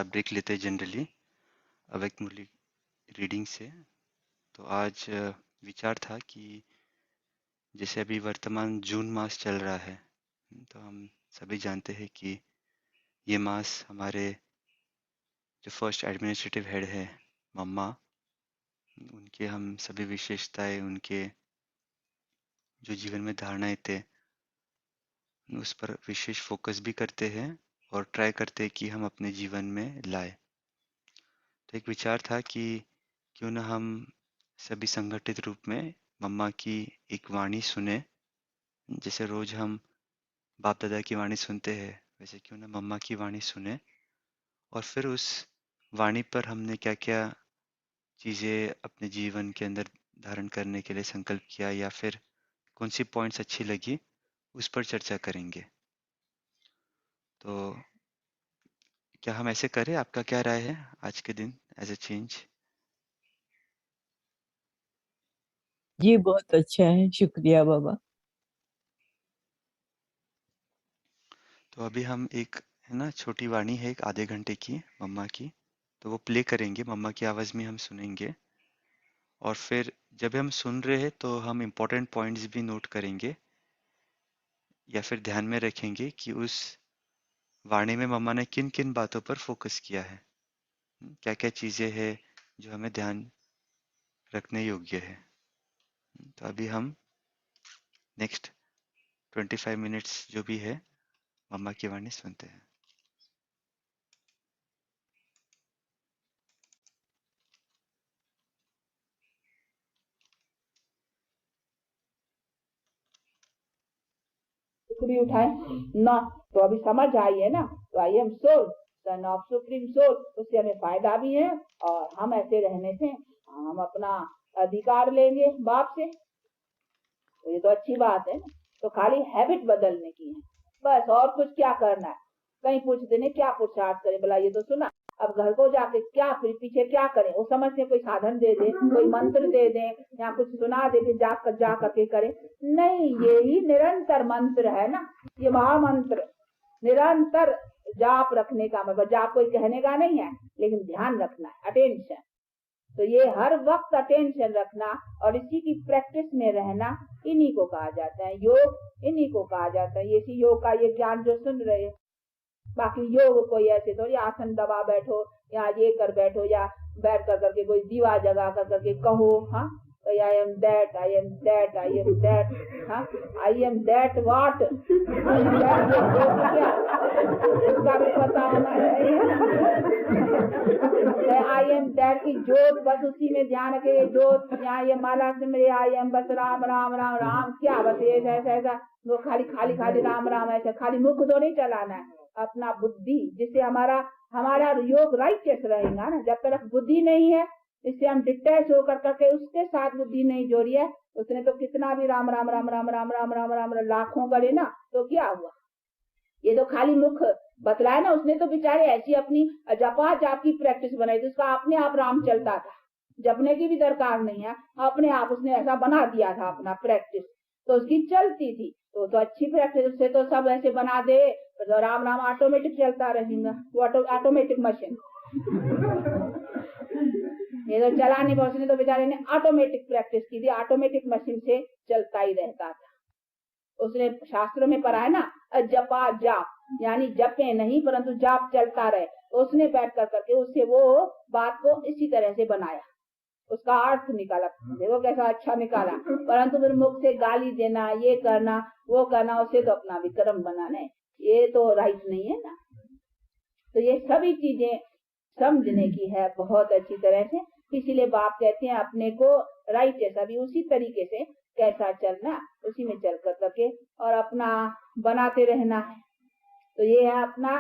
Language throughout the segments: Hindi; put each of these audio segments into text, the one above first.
सा ब्रेक लेते हैं जनरली अव्यक्त मुरली रीडिंग से। तो आज विचार था कि जैसे अभी वर्तमान जून मास चल रहा है, तो हम सभी जानते हैं कि ये मास हमारे जो फर्स्ट एडमिनिस्ट्रेटिव हेड है मम्मा, उनके हम सभी विशेषताएं, उनके जो जीवन में धारणाएं थे, उस पर विशेष फोकस भी करते हैं और ट्राई करते हैं कि हम अपने जीवन में लाए। तो एक विचार था कि क्यों ना हम सभी संगठित रूप में मम्मा की एक वाणी सुने। जैसे रोज हम बाप दादा की वाणी सुनते हैं, वैसे क्यों ना मम्मा की वाणी सुने और फिर उस वाणी पर हमने क्या क्या चीज़ें अपने जीवन के अंदर धारण करने के लिए संकल्प किया या फिर कौन सी पॉइंट्स अच्छी लगी, उस पर चर्चा करेंगे। तो क्या हम ऐसे करें? आपका क्या राय है आज के दिन एज ए चेंज? जी बहुत अच्छा है, शुक्रिया बाबा। तो अभी हम एक है ना, छोटी वाणी है एक आधे घंटे की मम्मा की, तो वो प्ले करेंगे, मम्मा की आवाज़ में हम सुनेंगे और फिर जब हम सुन रहे हैं तो हम इम्पोर्टेंट पॉइंट्स भी नोट करेंगे या फिर ध्यान में रखेंगे कि उस वाणी में मम्मा ने किन किन बातों पर फोकस किया है, क्या क्या चीज़ें हैं जो हमें ध्यान रखने योग्य है। तो अभी हम नेक्स्ट 25 मिनट्स जो भी है मम्मा की वाणी सुनते हैं। भी उठाए ना, तो अभी समझ आई है ना, तो I am soul son of supreme soul, उससे हमें फायदा भी है और हम ऐसे रहने से हम अपना अधिकार लेंगे बाप से, तो ये तो अच्छी बात है ना। तो खाली हैबिट बदलने की है बस, और कुछ क्या करना है। कहीं पूछते नहीं क्या पुरुषार्थ करें, बोला ये तो सुना, अब घर को जाके क्या फिर पीछे क्या करें, वो समझते कोई साधन दे दे, कोई मंत्र दे दे या कुछ सुना दे के जा करके करें। नहीं, ये ही निरंतर मंत्र है ना, ये महामंत्र निरंतर जाप रखने का, मतलब जाप कोई कहने का नहीं है, लेकिन ध्यान रखना है, अटेंशन। तो ये हर वक्त अटेंशन रखना और इसी की प्रैक्टिस में रहना, इन्हीं को कहा जाता है योग, इन्हीं को कहा जाता है। इसी योग का ये ज्ञान जो सुन रहे हैं, बाकी योग कोई ऐसे थोड़ी आसन दबा बैठो या ये कर बैठो या बैठ कर करके कोई दीवा जगा कर करके कहो, हाँ I am that, I am that, I am that, हाँ आई एम दैट वाट, उसका भी पता होना चाहिए। आई एम दैट की जोत, बस उसी में ध्यान रखे, जोत यहाँ ये माला से मेरे आई एम, बस राम राम राम राम, क्या बस ये ऐसा ऐसा वो खाली खाली खाली राम राम, ऐसा खाली मुख तो नहीं चलाना है, अपना बुद्धि, जिससे हमारा योग राइटियस रहेगा ना। जब तक बुद्धि नहीं है, इससे हम डिटैच होकर करके उसके साथ बुद्धि नहीं जोड़ी है, उसने तो कितना भी राम राम राम राम राम राम राम राम लाखों करे ना, तो क्या हुआ, ये तो खाली मुख बतलाया ना। उसने तो बेचारे ऐसी अपनी जपा जाप की प्रैक्टिस बनाई थी, उसका अपने आप राम चलता था, जपने की भी दरकार नहीं है, अपने आप उसने ऐसा बना दिया था अपना प्रैक्टिस, तो उसकी चलती थी। तो अच्छी प्रैक्टिस, उससे तो सब ऐसे बना दे तो राम राम ऑटोमेटिक चलता रहेगा, वो ऑटोमेटिक मशीन। ये तो चलाने पर, उसने तो बेचारे ने ऑटोमेटिक प्रैक्टिस की थी, ऑटोमेटिक मशीन से चलता ही रहता था। उसने शास्त्रों में पढ़ा है ना, जपा जाप, यानी जपे नहीं परंतु जाप चलता रहे। उसने बैठ कर करके उससे वो बात को इसी तरह से बनाया, उसका अर्थ निकाला, देखो कैसा अच्छा निकाला। परंतु फिर मुख से गाली देना, ये करना वो करना, उससे तो अपना विक्रम बनाना है, ये तो राइट नहीं है ना। तो ये सभी चीजें समझने की है बहुत अच्छी तरह से, इसीलिए बाप कहते हैं अपने को राइट है, सभी उसी तरीके से कैसा चलना, उसी में चल कर करके और अपना बनाते रहना है। तो ये है अपना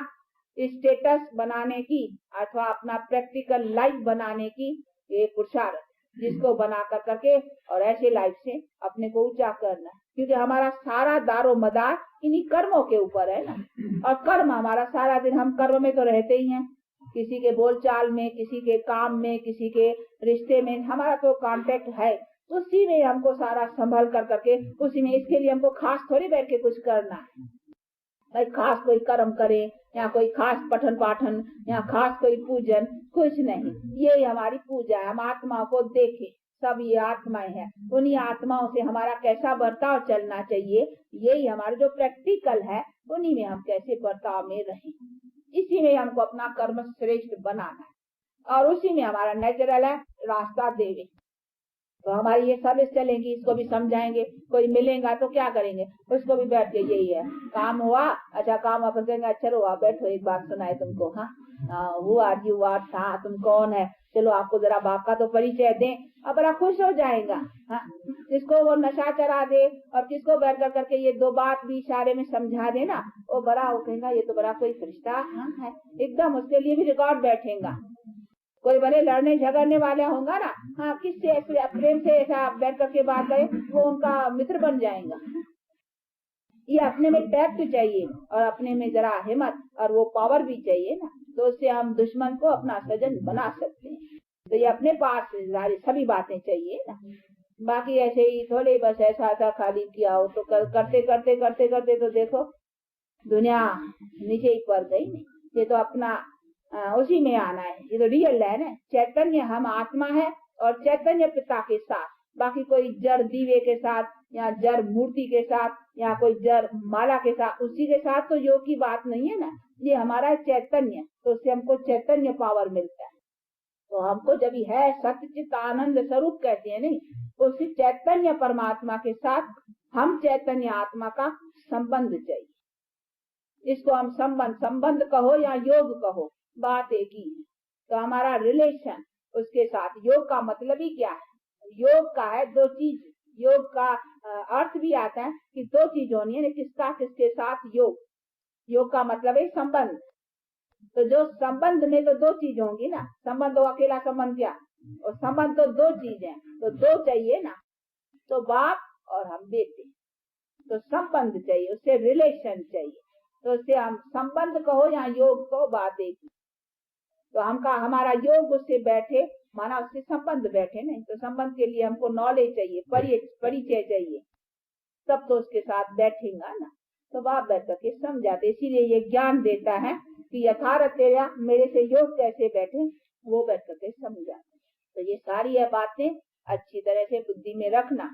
स्टेटस बनाने की अथवा अपना प्रैक्टिकल लाइफ बनाने की ये पुरुषार्थ, जिसको बना कर करके और ऐसे लाइफ से अपने को ऊंचा करना है। क्योंकि हमारा सारा दारो मदार इन्हीं कर्मों के ऊपर है ना, और कर्म हमारा सारा दिन, हम कर्म में तो रहते ही हैं, किसी के बोलचाल में, किसी के काम में, किसी के रिश्ते में, हमारा तो कांटेक्ट है, उसी में हमको सारा संभल कर करके उसी में। इसके लिए हमको खास थोड़ी बैठ के कुछ करना है, भाई खास कोई कर्म करे यहाँ कोई खास पठन पाठन, यहाँ खास कोई पूजन, कुछ नहीं। ये हमारी पूजा है। हम आत्मा को देखें, सब ये आत्माएं हैं। उन्हीं आत्माओं से हमारा कैसा बर्ताव चलना चाहिए, यही हमारा जो प्रैक्टिकल है, उन्हीं में हम कैसे बर्ताव में रहें, इसी में हमको अपना कर्म श्रेष्ठ बनाना है और उसी में हमारा नेचुरल है रास्ता देवे। तो हमारी ये सर्विस चलेगी, इसको भी समझाएंगे। कोई मिलेगा तो क्या करेंगे, उसको भी बैठ के यही है काम हुआ, अच्छा काम अपन कहेंगे, अच्छा रो आप बैठो एक बात सुनाए तुमको। हाँ, तुम कौन है, चलो आपको जरा बाप का तो परिचय दें। अब बड़ा खुश हो जाएगा। हाँ, जिसको वो नशा चढ़ा दे और किसको बैठ कर करके ये दो बात भी इशारे में समझा दे ना, वो कहेगा ये तो बड़ा कोई फरिश्ता है, एकदम उसके लिए भी रिकॉर्ड बैठेगा। कोई बड़े लड़ने झगड़ने वाले होगा ना, हाँ, किससे प्रेम से ऐसा बैठ करके बात करे, वो उनका मित्र बन जाएगा। ये अपने में टैक्ट चाहिए और अपने में जरा हिम्मत और वो पावर भी चाहिए ना, तो उससे हम दुश्मन को अपना सजन बना सकते हैं। तो ये अपने पास सभी बातें चाहिए ना, बाकी ऐसे ही थोड़े बस ऐसा खाली किया हो तो करते करते करते करते तो देखो दुनिया नीचे ही पड़ गई। नहीं, ये तो अपना उसी में आना है। ये तो रियल है ना, चैतन्य हम आत्मा है और चैतन्य पिता के साथ, बाकी कोई जड़ दीवे के साथ या जड़ मूर्ति के साथ या कोई जड़ माला के साथ, उसी के साथ तो योग की बात नहीं है ना। ये हमारा चैतन्य, तो उससे हमको चैतन्य पावर मिलता है। तो हमको जब है सच्चित आनंद स्वरूप कहते हैं, नहीं, उसी चैतन्य परमात्मा के साथ हम चैतन्य आत्मा का संबंध चाहिए। इसको हम संबंध कहो या योग कहो, बात एक ही है। तो हमारा रिलेशन उसके साथ, योग का मतलब ही क्या है, योग का है दो चीज। योग का अर्थ भी आता है कि दो चीज होनी है, किसका किसके साथ योग। योग का मतलब है संबंध। तो जो संबंध में तो दो चीज होंगी ना, संबंध तो अकेला संबंध क्या, और संबंध तो दो चीज है, तो दो चाहिए ना, तो बाप और हम बेटे, तो संबंध चाहिए, उससे रिलेशन चाहिए। तो उससे हम संबंध कहो या योग कहो, बात एक। तो हमारा योग उससे बैठे, माना उससे संबंध बैठे। नहीं तो संबंध के लिए हमको नॉलेज चाहिए, परिचय चाहिए, तब तो उसके साथ बैठेगा ना। तो बाप बैठ करके समझाते, इसीलिए ये ज्ञान देता है कि यथार्थ तेरा मेरे से योग कैसे बैठे, वो बैठ करके समझाते। तो ये सारी है बातें अच्छी तरह से बुद्धि में रखना,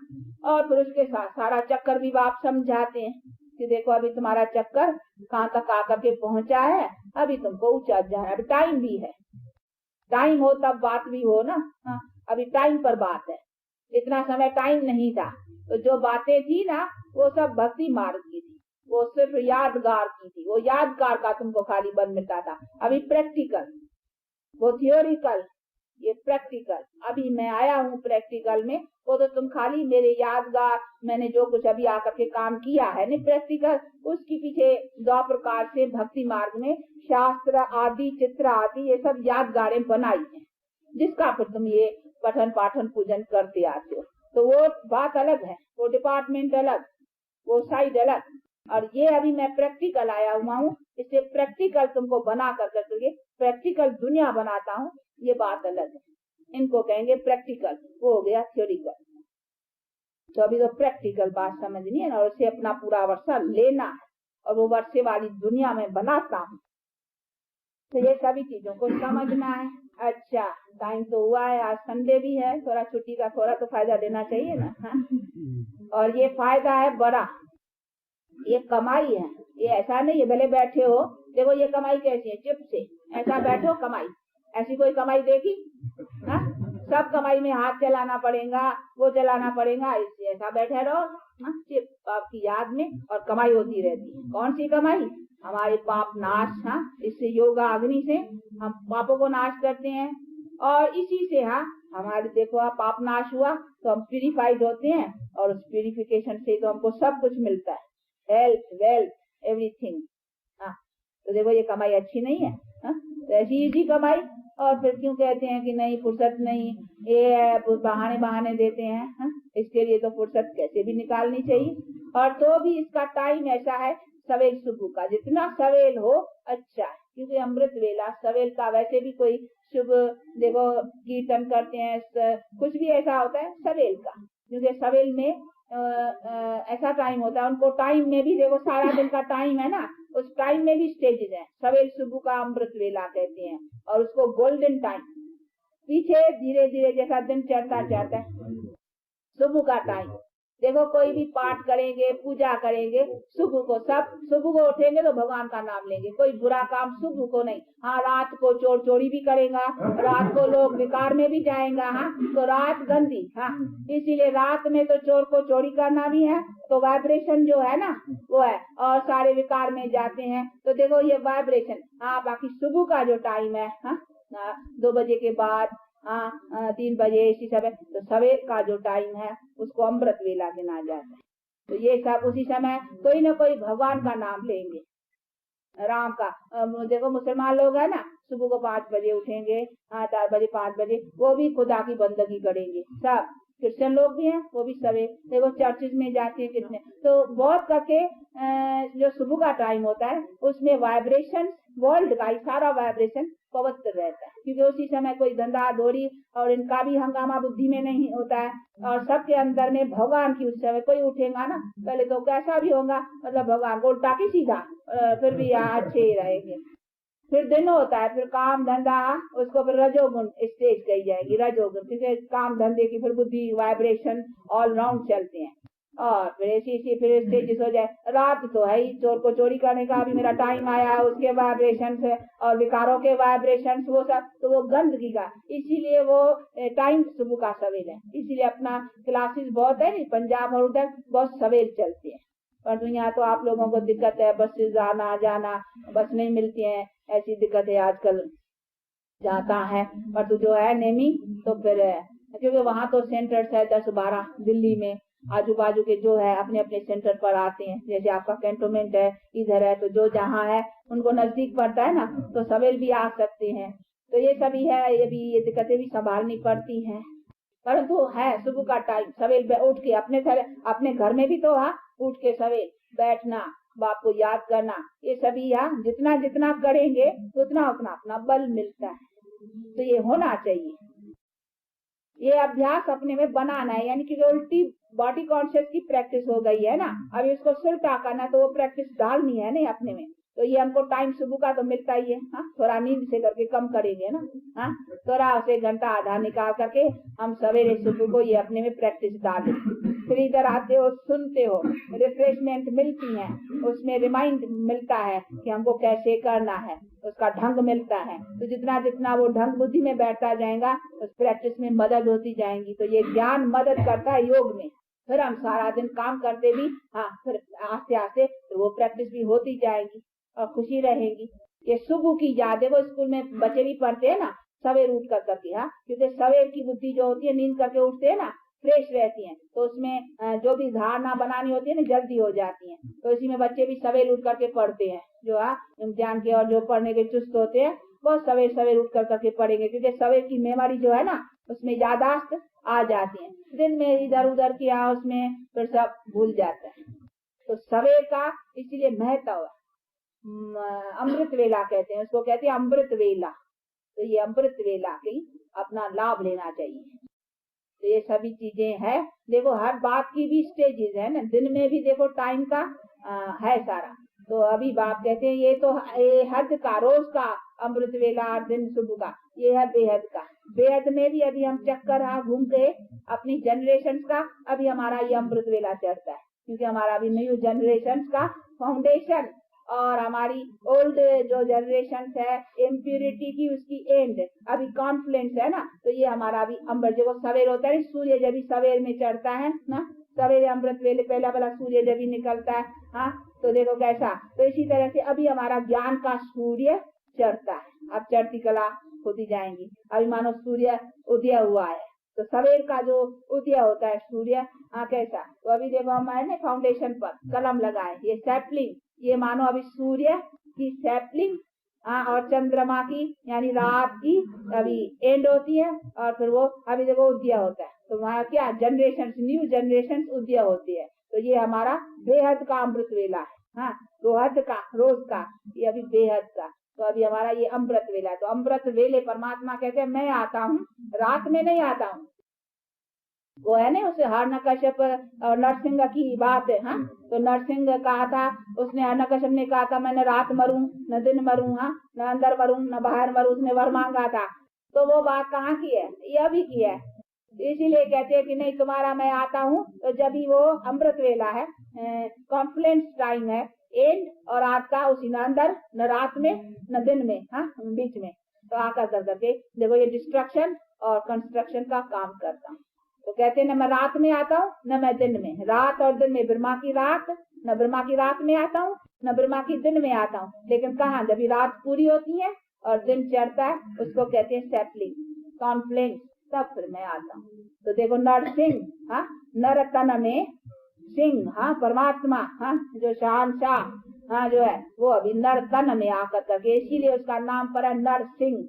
और फिर उसके साथ सारा चक्कर भी बाप समझाते हैं कि देखो अभी तुम्हारा चक्कर कहाँ तक आकर के पहुंचा है, अभी तुमको ऊंचा जाना है, अभी टाइम भी है। टाइम हो तब बात भी हो ना। हाँ, अभी टाइम पर बात है, इतना समय टाइम नहीं था। तो जो बातें थी ना, वो सब भक्ति मार्ग की थी, वो सिर्फ यादगार की थी। वो यादगार का तुमको खाली बन मिलता था। अभी प्रैक्टिकल, वो थियोरिकल, ये प्रैक्टिकल। अभी मैं आया हूँ प्रैक्टिकल में, वो तो तुम खाली मेरे यादगार, मैंने जो कुछ अभी आकर के काम किया है नहीं प्रैक्टिकल, उसके पीछे दो प्रकार से भक्ति मार्ग में शास्त्र आदि, चित्र आदि, ये सब यादगारें बनाई है, जिसका फिर तुम ये पठन पाठन पूजन करते आते हो। तो वो बात अलग है, वो डिपार्टमेंट अलग, वो साइड अलग। और ये अभी मैं प्रैक्टिकल आया हुआ हूँ, इससे प्रैक्टिकल तुमको बना करके प्रैक्टिकल दुनिया बनाता हूँ, ये बात अलग है। इनको कहेंगे प्रैक्टिकल, वो हो गया थ्योरिकल। तो अभी तो प्रैक्टिकल बात समझनी है ना, और उसे अपना पूरा वर्षा लेना है, और वो वर्षे वाली दुनिया में बनाता हूँ। तो ये सभी चीजों को समझना है। अच्छा, टाइम तो हुआ है, आज संडे भी है, थोड़ा छुट्टी का थोड़ा तो फायदा लेना चाहिए ना। हाँ? और ये फायदा है बड़ा, ये कमाई है, ये ऐसा नहीं है भले बैठे हो, देखो ये कमाई कैसी है, चुप से ऐसा बैठो कमाई, ऐसी कोई कमाई देखी? हाँ, सब कमाई में हाथ चलाना पड़ेगा, वो चलाना पड़ेगा, इससे ऐसा बैठे रहो चिप आपकी याद में, और कमाई होती रहती है। कौन सी कमाई? हमारे पाप नाश। हाँ, इससे योगा अग्नि से हम पापों को नाश करते हैं, और इसी से हाँ हमारे देखो पाप नाश हुआ तो हम प्यूरिफाइड होते हैं, और उस प्यूरिफिकेशन से तो हमको सब कुछ मिलता है, हेल्थ, वेल्थ, एवरीथिंग। हाँ, तो देखो ये कमाई अच्छी नहीं है। हाँ, तो ऐसी इजी कमाई। और फिर क्यों कहते हैं कि नहीं फुर्सत नहीं, ये बहाने देते हैं। हाँ, इसके लिए तो फुर्सत कैसे भी निकालनी चाहिए। और तो भी इसका टाइम ऐसा है सवेल सुबह का, जितना सवेल हो अच्छा है, क्योंकि अमृत वेला सवेल का वैसे भी कोई शुभ, देखो कीर्तन करते हैं, कुछ भी ऐसा होता है सवेल का, क्योंकि सवेल में ऐसा टाइम होता है, उनको टाइम में भी देखो सारा दिन का टाइम है ना, उस टाइम में भी स्टेजेस हैं। सवेर सुबह का अमृत वेला कहते हैं और उसको गोल्डन टाइम। पीछे धीरे धीरे जैसा दिन चढ़ता जाता है, सुबह का टाइम देखो, कोई भी पाठ करेंगे, पूजा करेंगे सुबह को, सब सुबह को उठेंगे तो भगवान का नाम लेंगे। कोई बुरा काम सुबह को नहीं। हाँ, रात को चोर चोरी भी करेगा, रात को लोग विकार में भी जाएगा। हाँ, तो रात गंदी। हाँ, इसीलिए रात में तो चोर को चोरी करना भी है, तो वाइब्रेशन जो है ना वो है, और सारे विकार में जाते हैं। तो देखो ये वाइब्रेशन। हाँ, बाकी सुबह का जो टाइम है, हाँ 2 बजे के बाद, 3 बजे इसी समय, तो सवेर का जो टाइम है उसको अमृत वेला गिना जाता है। तो ये सब उसी समय कोई ना कोई भगवान का नाम लेंगे, राम का। देखो मुसलमान लोग है ना, सुबह को 5 बजे उठेंगे, 4 बजे 5 बजे, वो भी खुदा की बंदगी करेंगे। सब क्रिश्चियन लोग भी हैं, वो भी सवेर देखो चर्चेज में जाते हैं कितने। तो बहुत करके जो सुबह का टाइम होता है उसमें वाइब्रेशन, वर्ल्ड का ही सारा वाइब्रेशन पवित्र रहता है, क्योंकि उसी समय कोई धंधा धोरी और इनका भी हंगामा बुद्धि में नहीं होता है, और सबके अंदर में भगवान की। उस समय कोई उठेगा ना, पहले तो कैसा भी होगा, मतलब भगवान को उल्टा की सीधा, फिर भी अच्छे ही रहेंगे। फिर दिन होता है, फिर काम धंधा, उसको फिर रजोगुण स्टेज कही जाएगी, रजोगुण, क्योंकि काम धंधे की फिर बुद्धि वाइब्रेशन ऑल राउंड चलते हैं। और फिर ऐसी फिर स्टेजेस हो जाए। रात तो है ही, चोर को चोरी करने का अभी मेरा टाइम आया है, उसके वाइब्रेशन से और विकारों के वाइब्रेशन, वो सब, तो वो गंदगी का। इसीलिए वो टाइम सुबह का सवेर है। इसीलिए अपना क्लासेस बहुत है, पंजाब और उधर बहुत सवेर चलती है। पर यहाँ तो आप लोगों को दिक्कत है, बस से आना जाना, बस नहीं मिलती है, ऐसी दिक्कत है आजकल जाता है। पर तो जो है नेमी, तो फिर क्योंकि वहाँ तो सेंटर्स है 10-12 दिल्ली में, आजू बाजू के जो है अपने अपने सेंटर पर आते हैं। जैसे आपका कैंटोनमेंट है इधर है, तो जो जहाँ है उनको नजदीक पड़ता है ना, तो सवेर भी आ सकते हैं। तो ये सभी है, ये दिक्कतें भी संभालनी पड़ती हैं। परंतु है सुबह का टाइम, सवेर उठ के अपने घर में भी तो उठ के सवेर बैठना, बाप को याद करना, ये सभी जितना जितना करेंगे उतना उतना अपना बल मिलता है। तो ये होना चाहिए, ये अभ्यास अपने में बनाना है। यानी कि उल्टी बॉडी कॉन्शियस की प्रैक्टिस हो गई है ना, अभी उसको सुलटा करना, तो वो प्रैक्टिस डालनी है नहीं अपने में। तो ये हमको टाइम सुबह का तो मिलता ही है। थोड़ा नींद से करके कम करेंगे ना, थोड़ा उसे घंटा आधा निकाल करके हम सवेरे सुबह को ये अपने में प्रैक्टिस डालें। फिर इधर आते हो, सुनते हो, रिफ्रेशमेंट मिलती है, उसमें रिमाइंड मिलता है कि हमको कैसे करना है, उसका ढंग मिलता है। तो जितना जितना वो ढंग बुद्धि में बैठता जाएगा, उस प्रैक्टिस में मदद होती जाएगी। तो ये ज्ञान मदद करता है योग में। फिर हम सारा दिन काम करते भी, फिर आस्ते आस्ते तो वो प्रैक्टिस भी होती जाएगी और खुशी रहेगी। ये सुबह की याद है, वो स्कूल में बच्चे भी पढ़ते हैं ना, सवेर उठ कर करके, क्योंकि सवेर की बुद्धि जो होती है, नींद करके उठते हैं ना, फ्रेश रहती हैं, तो उसमें जो भी धारणा बनानी होती है ना, जल्दी हो जाती है। तो इसी में बच्चे भी सवेर उठ करके पढ़ते हैं, जो इम्तिहान के और जो पढ़ने के चुस्त होते हैं, वो सवेर सवेर उठ कर करके पढ़ेंगे, क्योंकि सवेर की मेमोरी जो है ना, उसमें यादाश्त आ जाती है। दिन में इधर उधर किया, उसमें फिर सब भूल जाता है। तो सवेर का इसलिए महत्व, अमृत वेला कहते हैं उसको, कहते हैं अमृत वेला। तो ये अमृत वेला की अपना लाभ लेना चाहिए। तो ये सभी चीजें हैं। देखो हर बात की भी स्टेजेस है ना, दिन में भी देखो टाइम का है सारा। तो अभी बाप कहते हैं ये तो ये हद का, रोज का अमृत वेला, दिन सुबह का, ये है बेहद का। बेहद में भी अभी हम चक्कर घूम के अपनी जनरेशन का, अभी हमारा ये अमृत वेला चढ़ता है, क्योंकि हमारा अभी न्यू जनरेशन का फाउंडेशन और हमारी ओल्ड जो जनरेशन है इम्प्यूरिटी की, उसकी एंड अभी कॉन्फ्लुएंस है ना। तो ये हमारा अभी अमृत जो सवेर होता है, सूर्य जब सवेर में चढ़ता है ना, सवेरे अमृत वेले पहला वाला सूर्य जब निकलता है, तो देखो कैसा। तो इसी तरह से अभी हमारा ज्ञान का सूर्य चढ़ता है। अब चढ़ती कला होती जाएंगी। अभी मानो सूर्य उदय हुआ है, तो सवेर का जो उदय होता है सूर्य कैसा। तो अभी देखो हमारे फाउंडेशन पर कलम लगाए, ये सैपलिंग, ये मानो अभी सूर्य की सैपलिंग और चंद्रमा की यानी रात की अभी एंड होती है, और फिर वो अभी देखो उदय होता है। तो वहाँ क्या जनरेशन, न्यू जनरेशन उदय होती है। तो ये हमारा बेहद का अमृत वेला है, दोहद का, रोज का, ये अभी बेहद का। तो अभी हमारा ये अमृत वेला है। तो अमृत वेले परमात्मा कहते हैं मैं आता हूँ, रात में नहीं आता हूँ, वो है ना, उसे हिरण्यकश्यप और नरसिंह की बात है। हाँ, तो नरसिंह कहा था, उसने हिरण्यकश्यप ने कहा था मैं न रात मरूं न दिन मरूं, हाँ, न अंदर मरूं न बाहर मरूं, उसने वर मांगा था। तो वो बात कहाँ की है, यह भी की है। इसीलिए कहते हैं कि नहीं तुम्हारा मैं आता हूँ, तो जब भी वो अमृत वेला है, कॉन्फ्लेंस टाइम है, एंड और आपका उसी न अंदर न रात में न दिन में, हाँ, बीच में। तो आकर कर करके देखो ये डिस्ट्रक्शन और कंस्ट्रक्शन का काम करता हूँ। तो कहते हैं न मैं रात में आता हूँ न मैं दिन में, रात और दिन में ब्रह्मा की रात, न ब्रह्मा की रात में आता हूँ न ब्रह्मा की दिन में आता हूँ। लेकिन कहाँ, जब रात पूरी होती है और दिन चढ़ता है, उसको कहते हैं सेटलिंग, कॉन्फ्लेंस, तब फिर मैं आता हूँ। तो देखो नरसिंह, हाँ, नर तन में सिंह, हाँ, परमात्मा, हाँ, जो शहंशाह, हाँ, जो है वो अभी नर तन में आकर करके, इसीलिए उसका नाम पड़ा नरसिंह।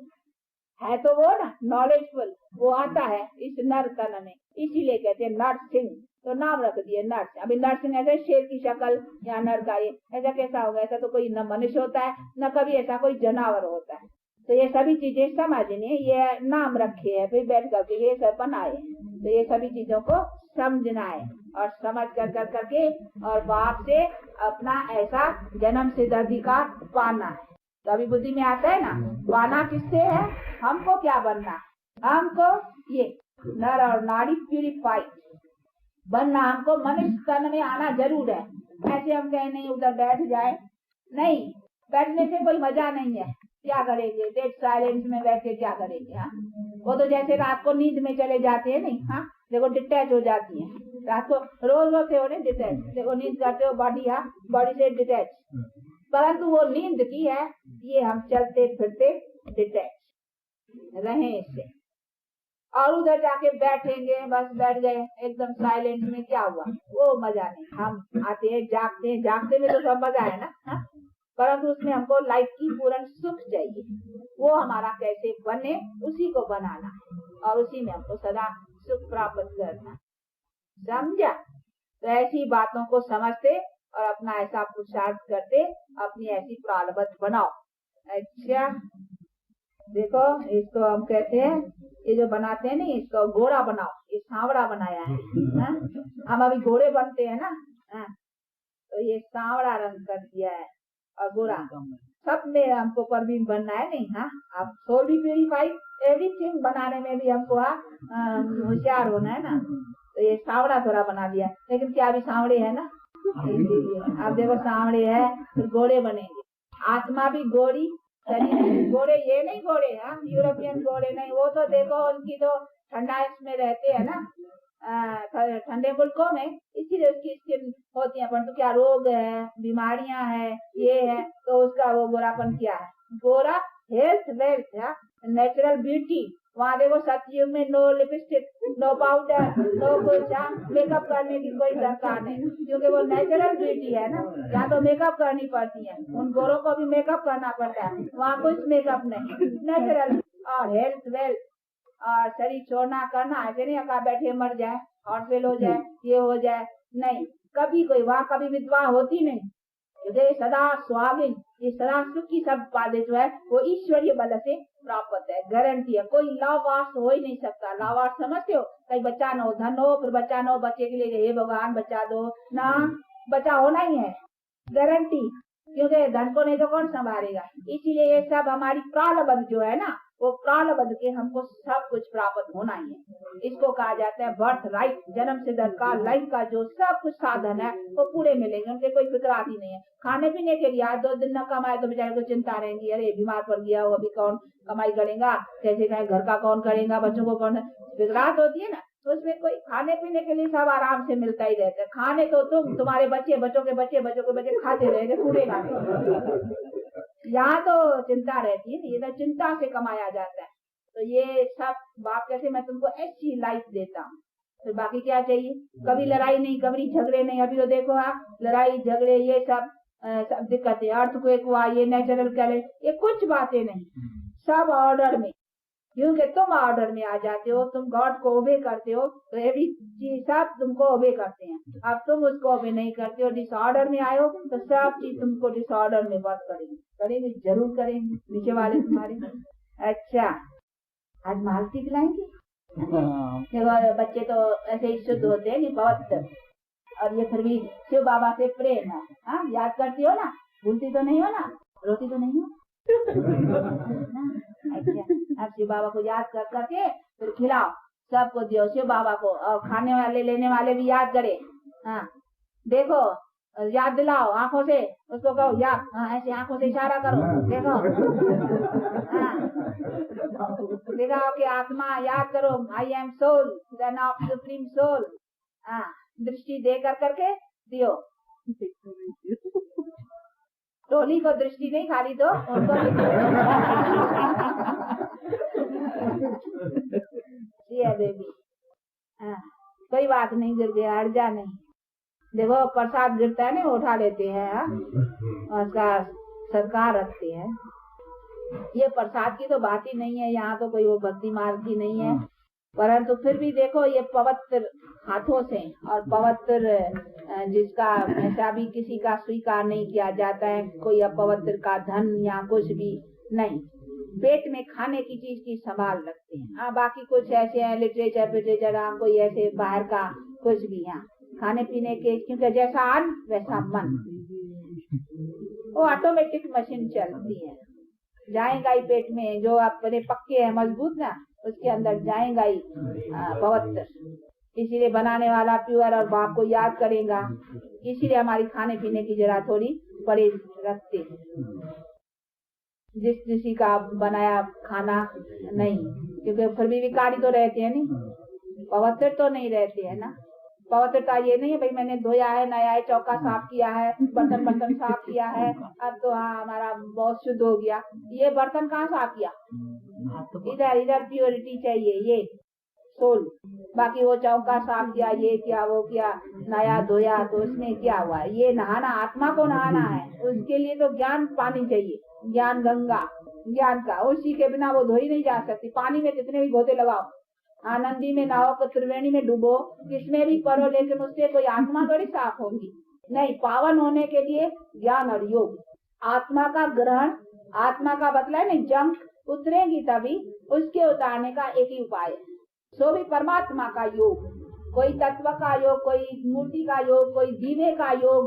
है तो वो ना नॉलेजफुल, वो आता है इस नर तन में, इसीलिए कहते हैं नरसिंह। तो नाम रख दिए नर। अभी नरसिंह ऐसे शेर की शक्ल या नर का, ये ऐसा कैसा होगा, ऐसा तो कोई न मनुष्य होता है न कभी ऐसा कोई जानवर होता है। तो ये सभी चीजें समझने, ये नाम रखे है, फिर बैठ करके ये सब बनाए। तो ये सभी चीजों को समझना है और समझ कर करके और बाप से अपना ऐसा जन्म सिद्ध अधिकार पाना है। तो अभी बुद्धि में आता है ना, पाना किससे है, हमको क्या बनना, हमको ये नर और नाड़ी प्यूरिफाइड बनना, हमको मनुष्य तन में आना जरूर है। ऐसे हम कहें नहीं उधर बैठ जाए, नहीं, बैठने से कोई मजा नहीं है। क्या करेंगे, डेड साइलेंस में बैठ के क्या करेंगे, हाँ, वो तो जैसे रात को नींद में चले जाते हैं, नहीं, हाँ, देखो डिटैच हो जाती है रात को, रोज होते हो ना डिटैच, देखो नींद करते हो बॉडी, हाँ, बॉडी से डिटैच, परंतु वो नींद की है, ये हम चलते फिरते डिटैच रहे इससे। और उधर जाके बैठेंगे, बस बैठ गए एकदम साइलेंट में, क्या हुआ, वो मजा नहीं। हम आते हैं, जागते में तो सब मजा है ना, हाँ? परंतु उसमें हमको लाइफ की पूर्ण सुख चाहिए, वो हमारा कैसे बने, उसी को बनाना और उसी में हमको सदा सुख प्राप्त करना, समझा। तो ऐसी बातों को समझते और अपना ऐसा पुरुषार्थ करते, अपनी ऐसी प्रारब्ध बनाओ। अच्छा देखो, इसको हम कहते हैं, ये जो बनाते हैं ना, इसको घोड़ा बनाओ, ये सांवड़ा बनाया है, हम अभी घोड़े बनते हैं ना, तो ये सांवड़ा रंग कर दिया है और घोड़ा सब में हमको परवीन बनना है, नहीं, हाँ, आप सोल भी प्यूरिफाइड, एवरीथिंग बनाने में भी हमको होशियार होना है ना। तो ये सांवड़ा थोड़ा बना दिया, लेकिन क्या अभी सांवड़े है ना, आप देखो सांवड़े है, फिर घोड़े बनेंगे, आत्मा भी घोड़ी, शरीर घोड़े, ये नहीं घोड़े, हाँ, यूरोपियन घोड़े नहीं, वो तो देखो उनकी तो ठंडा में रहते हैं ना, ठंडे मुल्कों में, इसीलिए उसकी स्किन होती है, परंतु क्या रोग है, बीमारियां है, ये है, तो उसका वो गोरापन क्या है, गोरा हेल्थ वेल्थ है, नेचुरल ब्यूटी। वहाँ देखो सतयुग में no lipstick, no powder, no कुछ, मेकअप करने की कोई दरकार नहीं, क्योंकि वो नेचुरल ब्यूटी है ना। यहाँ तो मेकअप करनी पड़ती है, उन गोरों को भी मेकअप करना पड़ता है, वहाँ कुछ मेकअप नहीं, नेचुरल और हेल्थ वेल्थ और शरीर छोड़ना करना, ऐसे नहीं अका बैठे मर जाए, हार्ट फेल हो जाए, ये हो जाए, नहीं, कभी कोई वहाँ कभी विधवा होती नहीं, क्योंकि सदा सुहागिन, ये सदा सुख की सब बातें जो है वो ईश्वरीय बल से प्राप्त है, गारंटी है, कोई लावार्स हो ही नहीं सकता। लावार्स समझते हो, कहीं बच्चा न हो, धन हो, फिर बच्चा न हो, बच्चे के लिए हे भगवान बच्चा दो ना, बच्चा होना ही है गारंटी, क्योंकि धन को नहीं तो कौन संभालेगा। इसीलिए ये सब हमारी प्रारब्ध जो है ना, वो प्रारब्ध के हमको सब कुछ प्राप्त होना ही है। इसको कहा जाता है बर्थ राइट, जन्म से दरकार लाइफ का जो सब कुछ साधन है वो पूरे मिलेंगे, उनके कोई फिक्र आती नहीं है। खाने पीने के लिए आज 2 दिन न कमाए तो बेचारे को चिंता रहेगी, अरे बीमार पड़ गया हो, अभी कौन कमाई करेगा, कैसे कहें, घर का कौन करेगा, बच्चों को कौन, फिक्रात होती है ना। तो उसमें कोई खाने पीने के लिए सब आराम से मिलता ही रहता है। खाने तो तुम्हारे बच्चे, बच्चों के बच्चे, बच्चों के बच्चे खाते रहेंगे, पूरे खाते। यहाँ तो चिंता रहती है, ये तो चिंता से कमाया जाता है। तो ये सब बाप कहते मैं तुमको ऐसी लाइफ देता हूँ, फिर बाकी क्या चाहिए, कभी लड़ाई नहीं, कभी झगड़े नहीं। अभी तो देखो आप लड़ाई झगड़े ये सब दिक्कतें, अर्थक्वेक हुआ, ये नेचुरल कैलेंडर, ये कुछ बातें नहीं, सब ऑर्डर में, क्योंकि तुम ऑर्डर में आ जाते हो, तुम गॉड को ओबे करते हो, तो एवरी चीज सब तुमको ओबे करते हैं। अब तुम उसको ओबे नहीं करते हो, डिसऑर्डर में आए हो, तो सब चीज तुमको डिसऑर्डर में वर्क करेंगे, जरूर करेंगे नीचे वाले तुम्हारे। अच्छा आज मालती खिलाएंगे, देखो बच्चे तो ऐसे ही शुद्ध होते हैं कि बहुत, और ये फिर भी शिव बाबा से प्रेम है। हाँ, याद करती हो ना, भूलती तो नहीं हो ना, रोती तो नहीं हो। अच्छा, अब शिव बाबा को याद कर करके फिर खिलाओ, सबको दियो शिव बाबा को, और खाने वाले लेने वाले भी याद करे। हाँ, देखो याद दिलाओ आंखों से, उसको कहो याद, हाँ ऐसे आंखों से इशारा करो, देखो। हाँ, दिखाओ कि आत्मा याद करो, I am soul, then of supreme soul. हाँ, दृष्टि दे कर करके दियो। टोली को दृष्टि नहीं खाली दो, उनको बेबी। हाँ, कोई बात नहीं, गिर गया हट जा नहीं। देखो प्रसाद गिरता है ना, उठा लेते हैं। हाँ, और उसका सत्कार रखते हैं। ये प्रसाद की तो बात ही नहीं है, यहाँ तो कोई वो भक्ति मार्ग की नहीं है, परंतु फिर भी देखो ये पवित्र हाथों से, और पवित्र जिसका ऐसा भी किसी का स्वीकार नहीं किया जाता है, कोई अपवित्र का धन या कुछ भी नहीं। पेट में खाने की चीज की संभाल रखते हैं। हाँ, बाकी कुछ ऐसे है लिटरेचर हाँ, कोई ऐसे बाहर का कुछ भी। यहाँ खाने पीने के, क्योंकि जैसा अन्न वैसा मन, वो ऑटोमेटिक मशीन चलती है, जाएगा ही पेट में, जो अपने पक्के है मजबूत ना, उसके अंदर जाएगा ही पवित्र। इसीलिए बनाने वाला प्योर और बाप को याद करेगा, इसीलिए हमारी खाने पीने की जरा थोड़ी परहेज रखते, जिस किसी का बनाया खाना नहीं, क्योंकि फिर भी विकारी तो रहते हैं, नहीं पवित्र तो नहीं रहते हैं ना। पवित्रता ये नहीं है भाई मैंने धोया है, नया है, चौका साफ किया है, बर्तन साफ किया है, अब तो हाँ हमारा बहुत शुद्ध हो गया। ये बर्तन कहाँ साफ किया, इधर प्योरिटी चाहिए, ये सोल। बाकी वो चौका साफ किया, ये किया, वो किया, नया धोया, तो उसमें क्या हुआ? ये नहाना, आत्मा को नहाना है, उसके लिए तो ज्ञान पानी चाहिए, ज्ञान गंगा, ज्ञान का, उसी के बिना वो धोई नहीं जा सकती। पानी में कितने भी गोते लगाओ, आनंदी में नहाओ, तो त्रिवेणी में डूबो, किसमें भी पढ़ो, लेकिन उससे कोई आत्मा थोड़ी साफ होगी। नहीं, पावन होने के लिए ज्ञान और योग, आत्मा का ग्रहण, आत्मा का बदला है नहीं, जंग उतरेगी तभी, उसके उतारने का एक ही उपाय है, सो भी परमात्मा का योग। कोई तत्व का योग, कोई मूर्ति का योग, कोई दीवे का योग।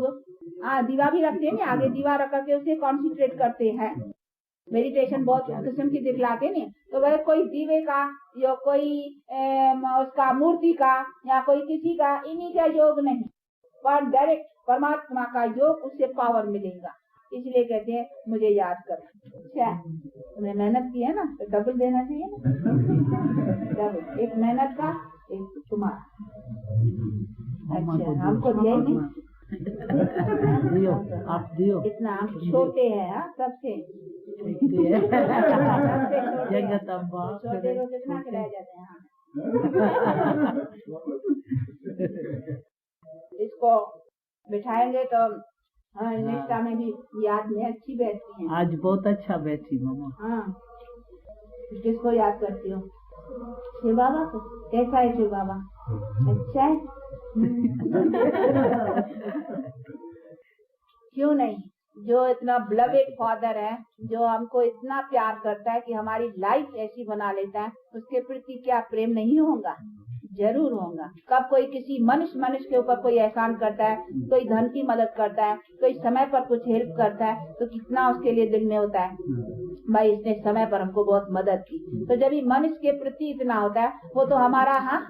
हाँ, दीवा भी रखते हैं, आगे दीवा रख करके उसे कॉन्सेंट्रेट करते हैं, मेडिटेशन बहुत किस्म की दिखलाते नहीं। तो वह कोई दीवे का या कोई उसका मूर्ति का या कोई किसी का, इन्हीं का योग नहीं, पर डायरेक्ट परमात्मा का योग, उससे पावर मिलेगा। इसलिए कहते हैं मुझे याद कर। अच्छा, तुमने मेहनत की है ना, तो डबल देना चाहिए ना, डबल, एक मेहनत का, एक तुम्हारा। अच्छा, हमको दिया ही नहीं, दियो, आप दियो, इतना हम छोटे हैं सबसे, जगत अम्बा छोटे को कितना खिलाया जाते हैं। इसको बिठाएंगे तो हाँ, निष्ठा में भी याद में अच्छी बैठती है। आज बहुत अच्छा बैठी मामा। हाँ, किसको याद करती हो? शिव बाबा को। कैसा है शिव बाबा? अच्छा है। क्यों नहीं, जो इतना ब्लवेड फादर है, जो हमको इतना प्यार करता है कि हमारी लाइफ ऐसी बना लेता है, उसके प्रति क्या प्रेम नहीं होगा? जरूर होगा। कब कोई किसी मनुष्य के ऊपर कोई एहसान करता है, कोई धन की मदद करता है, कोई समय पर कुछ हेल्प करता है, तो कितना उसके लिए दिल में होता है, भाई इसने समय पर हमको बहुत मदद की। तो जब ये मनुष्य के प्रति इतना होता है, वो तो हमारा हाँ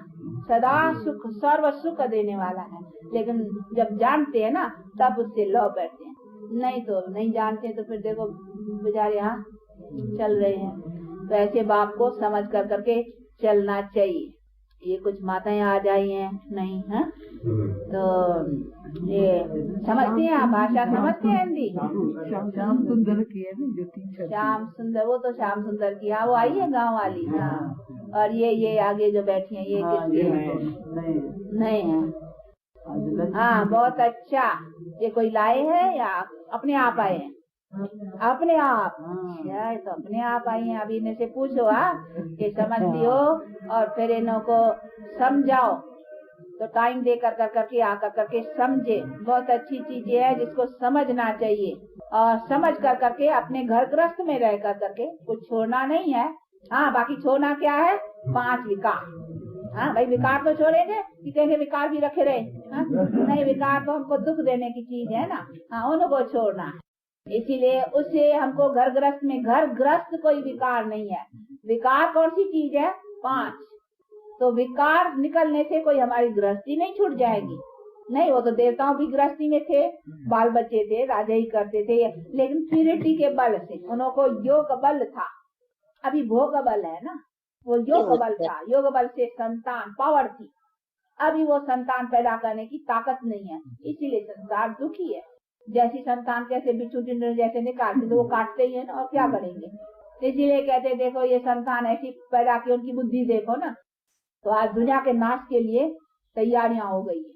सदा सुख, सर्व सुख देने वाला है। लेकिन जब जानते हैं ना, तब उससे लौ बैठते हैं, नहीं तो नहीं जानते, तो फिर देखो बेचारे यहाँ चल रहे हैं। तो ऐसे बाप को समझ कर करके चलना चाहिए। ये कुछ माताएं आ जाई हैं नहीं है, तो ये समझती हैं, आप भाषा समझते हैं हिंदी? श्याम सुंदर की है ना जो टीचर, श्याम सुंदर, वो तो श्याम सुंदर की, हाँ वो आई है गांव वाली। हाँ, और ये आगे जो बैठी हैं, ये किसके हैं? नहीं है। हाँ, बहुत अच्छा। ये कोई लाए हैं या अपने आप आए हैं? अपने आप। अच्छा, तो अपने आप आई हैं। अभी इन्हें से पूछो ये समझती हो, और फिर इन्हों को समझाओ, तो टाइम दे कर करके आकर करके समझे। बहुत अच्छी चीज है जिसको समझना चाहिए, और समझ कर करके अपने घर गृहस्थ में रह कर करके कुछ छोड़ना नहीं है। हाँ, बाकी छोड़ना क्या है? 5 विकार, हाँ भाई, विकार तो छोड़ेंगे कि कहेंगे विकार भी रखे रहे? हाँ? नहीं, विकार तो हमको दुख देने की चीज है ना। हाँ, उनको छोड़ना है। इसीलिए उससे हमको घर ग्रस्त कोई विकार नहीं है। विकार कौन सी चीज है? 5। तो विकार निकलने से कोई हमारी गृहस्थी नहीं छूट जाएगी। नहीं, वो तो देवताओं भी गृहस्थी में थे, बाल बच्चे थे, राजा ही करते थे, लेकिन प्यूरिटी के बल से उनको योग बल था। अभी भोग बल है ना, वो योग बल था। योग बल से संतान पावर थी। अभी वो संतान पैदा करने की ताकत नहीं है, इसीलिए संसार दुखी है। जैसी संतान कैसे बिच्छू टिंडर जैसे निकालते तो वो काटते ही है ना, और क्या करेंगे। इसीलिए कहते देखो ये संतान ऐसी पैदा की, उनकी बुद्धि देखो ना। तो आज दुनिया के नाश के लिए तैयारियां हो गई है।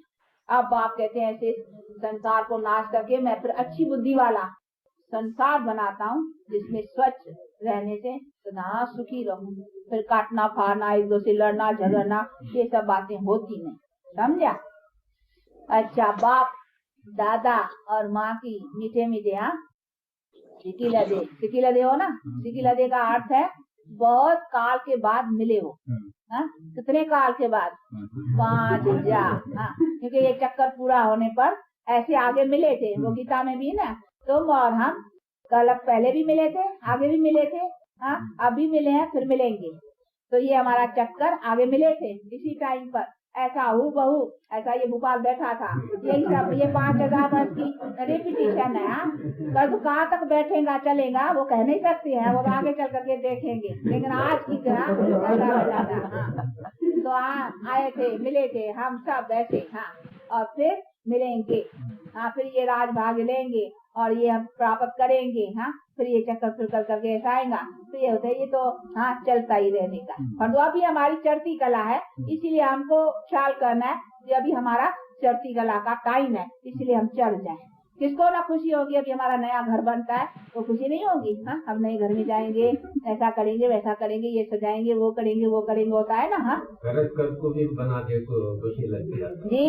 अब बाप कहते हैं ऐसे संसार को नाश करके मैं फिर अच्छी बुद्धि वाला संसार बनाता हूँ, जिसमें स्वच्छ रहने से सदा सुखी रहूं। फिर काटना फाड़ना, एक दूसरे से लड़ना झगड़ना, ये सब बातें होती नहीं। समझा? अच्छा, बाप दादा और माँ की मीठे मीठे हाँ सिकी लदे हो ना। सिकी लदे का अर्थ है बहुत काल के बाद मिले हो। हाँ? कितने काल के बाद? 5 जा। हाँ, क्योंकि ये चक्कर पूरा होने पर ऐसे आगे मिले थे। वो गीता में भी ना, तुम और हम कल पहले भी मिले थे, आगे भी मिले थे, हाँ अभी मिले हैं, फिर मिलेंगे। तो ये हमारा चक्कर आगे मिले थे इसी टाइम पर। ऐसा हूँ बहू, ऐसा ये भोपाल बैठा था। यही सब ये 5000 वर्ष की रिपीटिशन है। कल तो कहाँ तक बैठेगा चलेगा वो कह नहीं सकते हैं, वो आगे चल करके देखेंगे। लेकिन आज की तरह बैठा था। हाँ, तो आए थे, मिले थे हम सब वैसे। हाँ, और फिर मिलेंगे। हाँ, फिर ये राज भाग लेंगे और ये हम प्राप्त करेंगे। हाँ, फिर ये चक्कर फिर कर करके ऐसा आएगा। तो ये होता है, ये तो हाँ चलता ही रहने का। और अभी हमारी चढ़ती कला है, इसीलिए हमको ख्याल करना है कि अभी हमारा चढ़ती कला का टाइम है, इसलिए हम चढ़ जाए। किसको ना खुशी होगी, अभी हमारा नया घर बनता है तो खुशी नहीं होगी। हाँ, हम नए घर में जाएंगे, ऐसा करेंगे वैसा करेंगे, ये सजाएंगे वो करेंगे होता है ना। हाँ, को भी बना दे तो खुशी लगती है जी।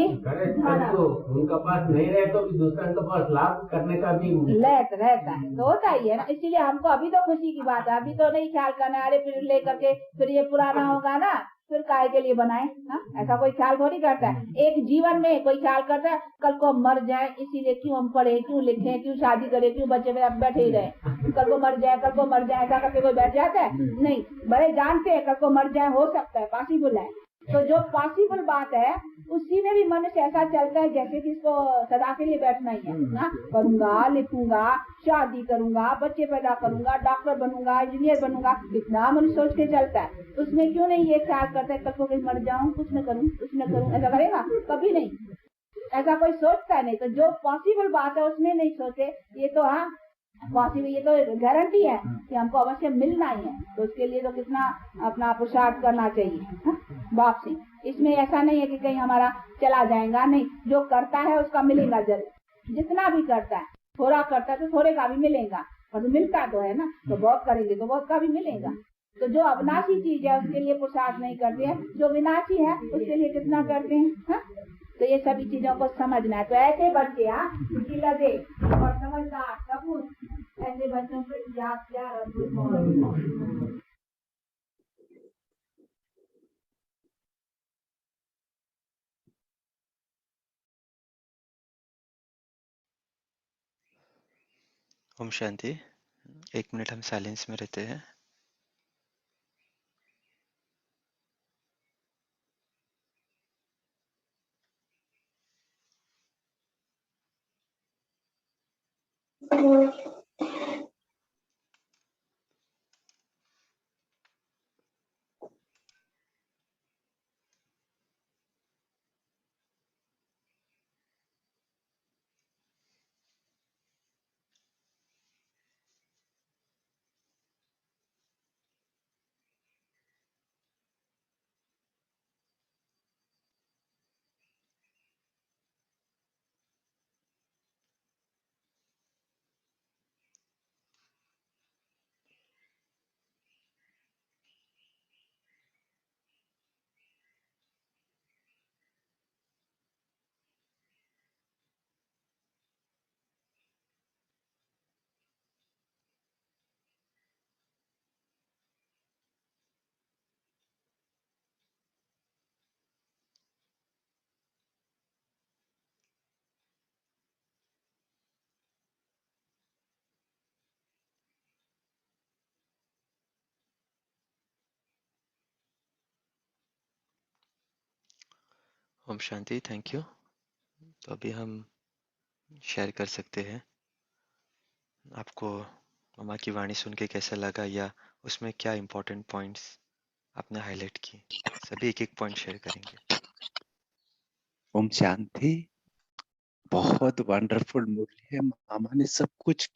तो उनका पास नहीं रहे तो दूसरा के पास लाभ करने का भी रहता है तो होता ही है ना। इसीलिए हमको अभी तो खुशी की बात है, अभी तो नहीं ख्याल करना अरे फिर ले करके फिर ये पुराना होगा ना, फिर काहे के लिए बनाए। हाँ, ऐसा कोई ख्याल थोड़ी करता है। एक जीवन में कोई ख्याल करता है कल को मर जाए, इसीलिए क्यों हम पढ़े, क्यों लिखे, क्यों शादी करे, क्यों बच्चे में अब बैठे ही रहे। कल को मर जाए, कल को मर जाए, ऐसा करके कोई बैठ जाता है? नहीं, बड़े जानते हैं कल को मर जाए, हो सकता है, पॉसिबल है। तो जो पॉसिबल बात है उसी में भी मनुष्य ऐसा चलता है जैसे कि इसको सदा के लिए बैठना ही है ना। पढ़ूंगा, लिखूंगा, शादी करूंगा, बच्चे पैदा करूंगा, डॉक्टर बनूंगा, इंजीनियर बनूंगा, इतना मनुष्य सोच के चलता है। उसमें क्यों नहीं ये ख्याल करता है कल को कहीं मर जाऊं, कुछ न करूं, ऐसा करेगा? कभी नहीं, ऐसा कोई सोचता नहीं। तो जो पॉसिबल बात है उसमें नहीं सोचे, ये तो हाँ पॉसिबल, ये तो गारंटी है कि हमको अवश्य मिलना ही है। तो उसके लिए तो कितना अपना पुरुषार्थ करना चाहिए वापसी। इसमें ऐसा नहीं है कि कहीं हमारा चला जाएगा, नहीं, जो करता है उसका मिलेगा जरूर। जितना भी करता है, थोड़ा करता है तो थोड़े का भी मिलेगा, और मिलता तो है ना। तो बहुत करेंगे तो बहुत का भी मिलेगा। तो जो अविनाशी चीज है उसके लिए पुरुषार्थ नहीं करते हैं, जो विनाशी है उसके लिए कितना करते हैं। हा? तो ये सभी चीजों को समझना है। तो ऐसे बच्चे लगे और समझदार कपूर, ऐसे बच्चों को याद क्या ओम शांति। 1 मिनट हम साइलेंस में रहते हैं। Om Shanti, thank you. तो अभी हम शेयर कर सकते हैं। आपको मम्मा की वाणी सुन के कैसा लगा, या उसमें क्या इम्पोर्टेंट पॉइंट्स आपने हाईलाइट की? सभी एक एक पॉइंट शेयर करेंगे। ओम शांति। बहुत वंडरफुल मूवी है। मामा ने सब कुछ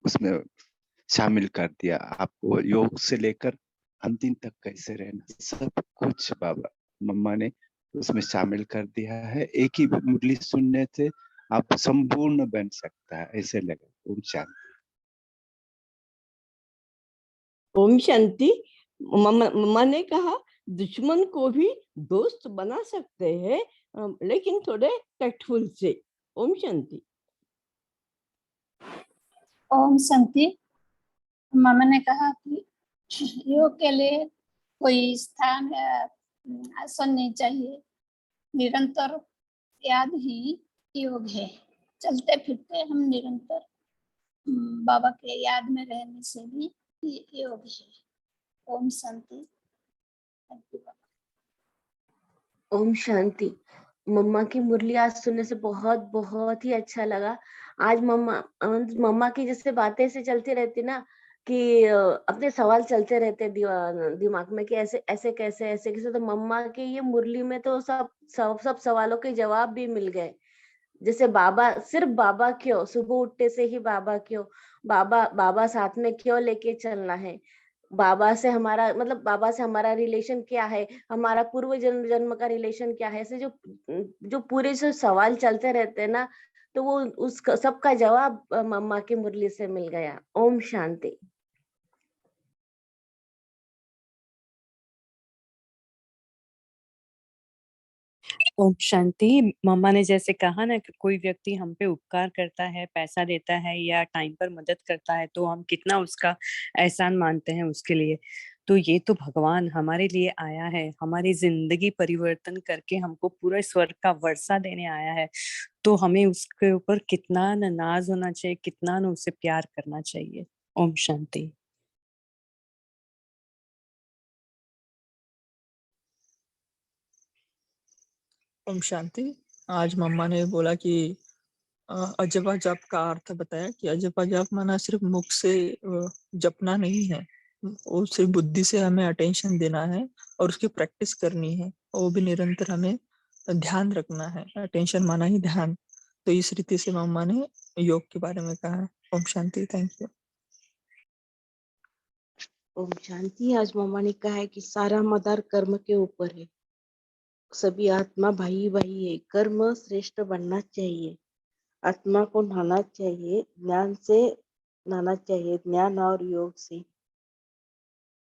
उसमें शामिल कर दिया। आपको योग से लेकर अंतिम तक कैसे रहना, सब कुछ बाबा मम्मा ने उसमें शामिल कर दिया है। एक ही मुरली सुनने से आप संपूर्ण बन सकता है, ऐसे लगे। ओम शांति। ओम शांति। मम्मा ने कहा दुश्मन को भी दोस्त बना सकते हैं, लेकिन थोड़े टैक्टफुल से। ओम शांति। ओम शांति। मामा ने कहा कि योग के लिए कोई स्थान या आसन नहीं चाहिए, निरंतर याद ही योग है। चलते फिरते हम निरंतर बाबा के याद में रहने से भी योग है। ओम शांति। ओम शांति। मम्मा की मुरली आज सुनने से बहुत बहुत ही अच्छा लगा। आज मम्मा की जैसे बातें से चलती रहती ना, कि अपने सवाल चलते रहते दिमाग में कि ऐसे ऐसे कैसे, ऐसे कैसे। तो मम्मा की ये मुरली में तो सब सवालों के जवाब भी मिल गए। जैसे बाबा, सिर्फ बाबा क्यों, सुबह उठते से ही बाबा क्यों, बाबा साथ में क्यों लेके चलना है, बाबा से हमारा मतलब बाबा से हमारा रिलेशन क्या है, हमारा पूर्व जन्म का रिलेशन क्या है, ऐसे जो जो पूरे जो सवाल चलते रहते हैं ना, तो वो उस सबका जवाब मम्मा की मुरली से मिल गया। ओम शांति। ओम शांति। मम्मा ने जैसे कहा ना कि कोई व्यक्ति हम पे उपकार करता है, पैसा देता है या टाइम पर मदद करता है, तो हम कितना उसका एहसान मानते हैं उसके लिए। तो ये तो भगवान हमारे लिए आया है, हमारी जिंदगी परिवर्तन करके हमको पूरा स्वर्ग का वर्षा देने आया है। तो हमें उसके ऊपर कितना न नाज होना चाहिए, कितना न उसे प्यार करना चाहिए। ओम शांति। ओम शांति। आज मम्मा ने बोला कि अजपा जप का अर्थ बताया कि अजपा जप माना सिर्फ मुख से जपना नहीं है, वो सिर्फ बुद्धि से हमें अटेंशन देना है और उसकी प्रैक्टिस करनी है। वो भी निरंतर हमें ध्यान रखना है। अटेंशन माना ही ध्यान। तो इस रीति से मम्मा ने योग के बारे में कहा है। ओम शांति। Thank you. ओम शांति। आज मम्मा ने कहा है कि सारा मदार कर्म के ऊपर है, सभी आत्मा भाई भाई है, कर्म श्रेष्ठ बनना चाहिए, आत्मा को नहाना चाहिए, ज्ञान से नहाना चाहिए, ज्ञान और योग से।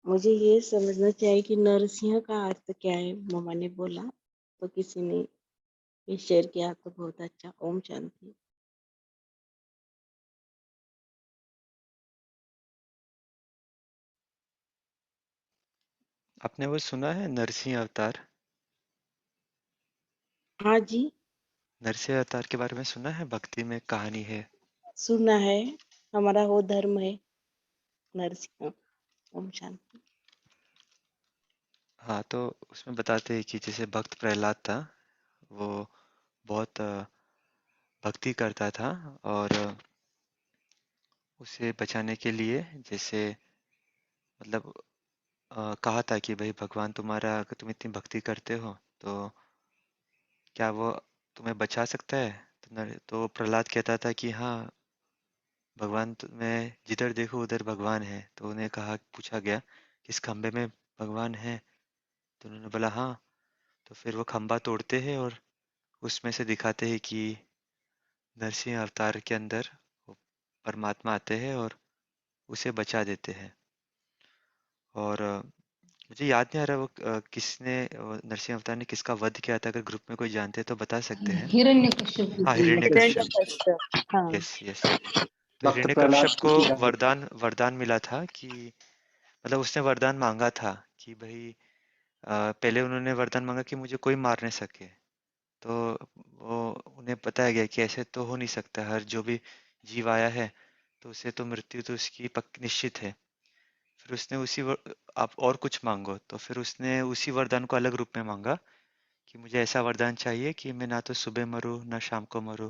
मुझे ये समझना चाहिए कि नरसिंह का अर्थ क्या है, मम्मा ने बोला, तो किसी ने ये शेयर किया तो बहुत अच्छा। ओम शांति। आपने वो सुना है नरसिंह अवतार? हाँ जी, नरसिंह अवतार के बारे में सुना है? भक्ति में कहानी है। सुना है। हमारा वो धर्म है नरसिंह। ओम शांति। हाँ, तो उसमें बताते हैं कि जैसे भक्त प्रहलाद था, वो बहुत भक्ति करता था, और उसे बचाने के लिए जैसे मतलब कहा था कि भाई भगवान तुम्हारा, अगर तुम इतनी भक्ति करते हो तो क्या वो तुम्हें बचा सकता है? तो प्रहलाद कहता था कि हाँ, भगवान मैं जिधर देखो उधर भगवान है। तो उन्हें पूछा गया कि इस खंबे में भगवान है? तो उन्होंने बोला हाँ। तो फिर वो खंबा तोड़ते हैं और उसमें से दिखाते हैं कि नरसिंह अवतार के अंदर वो परमात्मा आते हैं और उसे बचा देते हैं। और मुझे याद नहीं आ रहा वो किसने, नरसिंह अवतार ने किसका वध किया था। अगर ग्रुप में कोई जानते हैं तो बता सकते हैं। हिरण्यकश्यप। हाँ, हिरण्यकश्यप। हिरण्यकश्यप, हाँ। Yes yes. तो भक्त हिरण्यकश्यप प्रहलाद को की गाली। वरदान मिला था कि मतलब उसने वरदान मांगा था कि भाई पहले उन्होंने वरदान मांगा कि मुझे कोई मार नहीं सके। तो वो उन्हें बताया गया कि ऐसे तो हो नहीं सकता, हर जो भी जीव आया है तो उसे तो मृत्यु तो उसकी निश्चित है। फिर उसने आप और कुछ मांगो, तो फिर उसने उसी वरदान को अलग रूप में मांगा कि मुझे ऐसा वरदान चाहिए कि मैं ना तो सुबह मरूं ना शाम को मरूं,